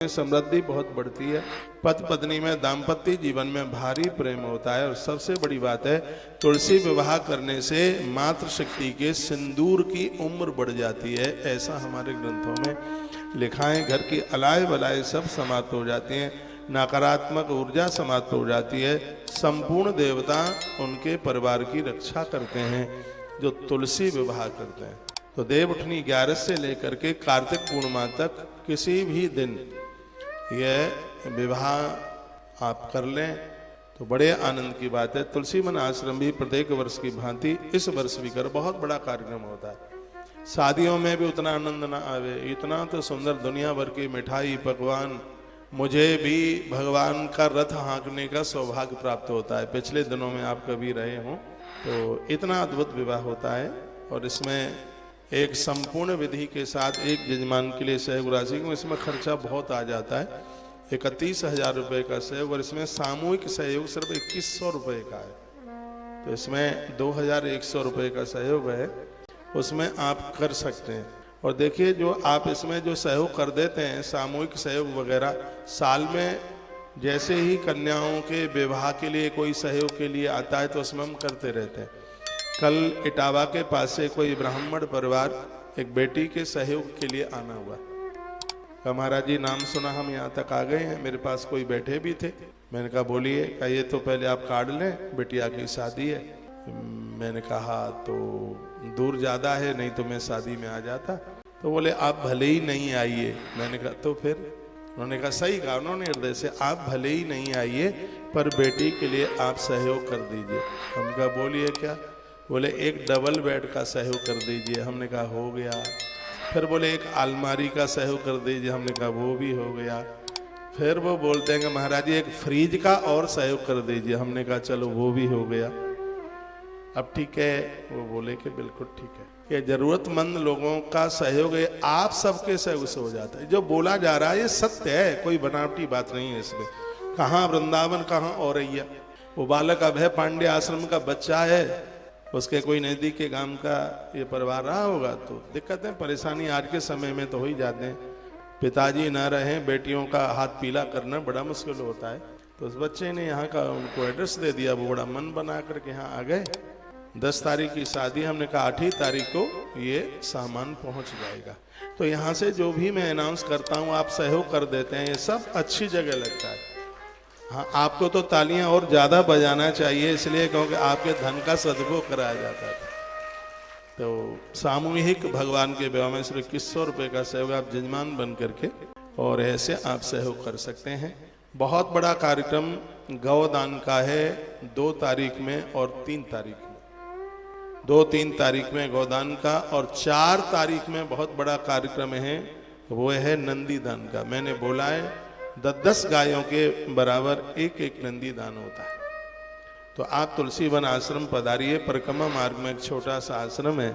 समृद्धि बहुत बढ़ती है। पति पत्नी में दाम्पत्य जीवन में भारी प्रेम होता है। और सबसे बड़ी बात है, तुलसी विवाह करने से मातृशक्ति के सिंदूर की उम्र बढ़ जाती है, ऐसा हमारे ग्रंथों में लिखा है। घर की अलाय बलाय सब समाप्त हो जाती हैं, नकारात्मक ऊर्जा समाप्त हो जाती है। संपूर्ण देवता उनके परिवार की रक्षा करते हैं जो तुलसी विवाह करते हैं। तो देवउठनी 11 से लेकर के कार्तिक पूर्णिमा तक किसी भी दिन यह विवाह आप कर लें तो बड़े आनंद की बात है। तुलसी वन आश्रम भी प्रत्येक वर्ष की भांति इस वर्ष भी कर बहुत बड़ा कार्यक्रम होता है। शादियों में भी उतना आनंद ना आवे, इतना तो सुंदर दुनिया भर की मिठाई पकवान। मुझे भी भगवान का रथ हाँकने का सौभाग्य प्राप्त होता है। पिछले दिनों में आप कभी रहे हों तो इतना अद्भुत विवाह होता है। और इसमें एक संपूर्ण विधि के साथ एक यजमान के लिए सहयोग राशि में इसमें खर्चा बहुत आ जाता है। 31,000 रुपये का सहयोग, और इसमें सामूहिक सहयोग सिर्फ 2100 रुपये का है। तो इसमें 2,100 रुपये का सहयोग है, उसमें आप कर सकते हैं। और देखिए, जो आप इसमें जो सहयोग कर देते हैं, सामूहिक सहयोग वगैरह, साल में जैसे ही कन्याओं के विवाह के लिए कोई सहयोग के लिए आता है तो उसमें हम करते रहते हैं। कल इटावा के पास से कोई ब्राह्मण परिवार एक बेटी के सहयोग के लिए आना हुआ। महाराज जी नाम सुना, हम यहाँ तक आ गए हैं। मेरे पास कोई बैठे भी थे। मैंने कहा बोलिए। कहा ये तो पहले आप कार्ड लें, बिटिया की शादी है। मैंने कहा तो दूर ज़्यादा है, नहीं तो मैं शादी में आ जाता। तो बोले आप भले ही नहीं आइए। मैंने कहा तो फिर? उन्होंने कहा सही कहा उन्होंने हृदय से, आप भले ही नहीं आइए पर बेटी के लिए आप सहयोग कर दीजिए। हम कहा बोलिए क्या? बोले एक डबल बेड का सहयोग कर दीजिए। हमने कहा हो गया। फिर बोले एक अलमारी का सहयोग कर दीजिए। हमने कहा वो भी हो गया। फिर वो बोलते हैं कि महाराज जी एक फ्रिज का और सहयोग कर दीजिए। हमने कहा चलो वो भी हो गया। अब ठीक है? वो बोले कि बिल्कुल ठीक है। ये जरूरतमंद लोगों का सहयोग है, आप सबके सहयोग से हो जाता है। जो बोला जा रहा है ये सत्य है, कोई बनावटी बात नहीं है इसमें। कहाँ वृंदावन, कहाँ औरैया। वो बालक अभय पांडे आश्रम का बच्चा है, उसके कोई नजदीक के गांव का ये परिवार रहा होगा तो दिक्कतें परेशानी आज के समय में तो हो ही जाते हैं। पिताजी ना रहे, बेटियों का हाथ पीला करना बड़ा मुश्किल होता है। तो उस बच्चे ने यहाँ का उनको एड्रेस दे दिया। वो बड़ा मन बना करके यहाँ आ गए। 10 तारीख की शादी, हमने कहा 8 तारीख को ये सामान पहुँच जाएगा। तो यहाँ से जो भी मैं अनाउंस करता हूँ आप सहयोग कर देते हैं, ये सब अच्छी जगह लगता है। हाँ, आपको तो तालियां और ज्यादा बजाना चाहिए, इसलिए क्योंकि आपके धन का सदुपयोग कराया जाता है। तो सामूहिक भगवान के विवाह में सिर्फ 2100 रुपये का सहयोग आप जजमान बन करके और ऐसे आप सहयोग कर सकते हैं। बहुत बड़ा कार्यक्रम गौदान का है 2 तारीख में और 3 तारीख में। 2-3 तारीख में गौदान का, और 4 तारीख में बहुत बड़ा कार्यक्रम है, वो है नंदी दान का। मैंने बोला है 10 गायों के बराबर एक नंदी दान होता है। तो आप तुलसी वन आश्रम पधारिए। परिक्रमा मार्ग में एक छोटा सा आश्रम है,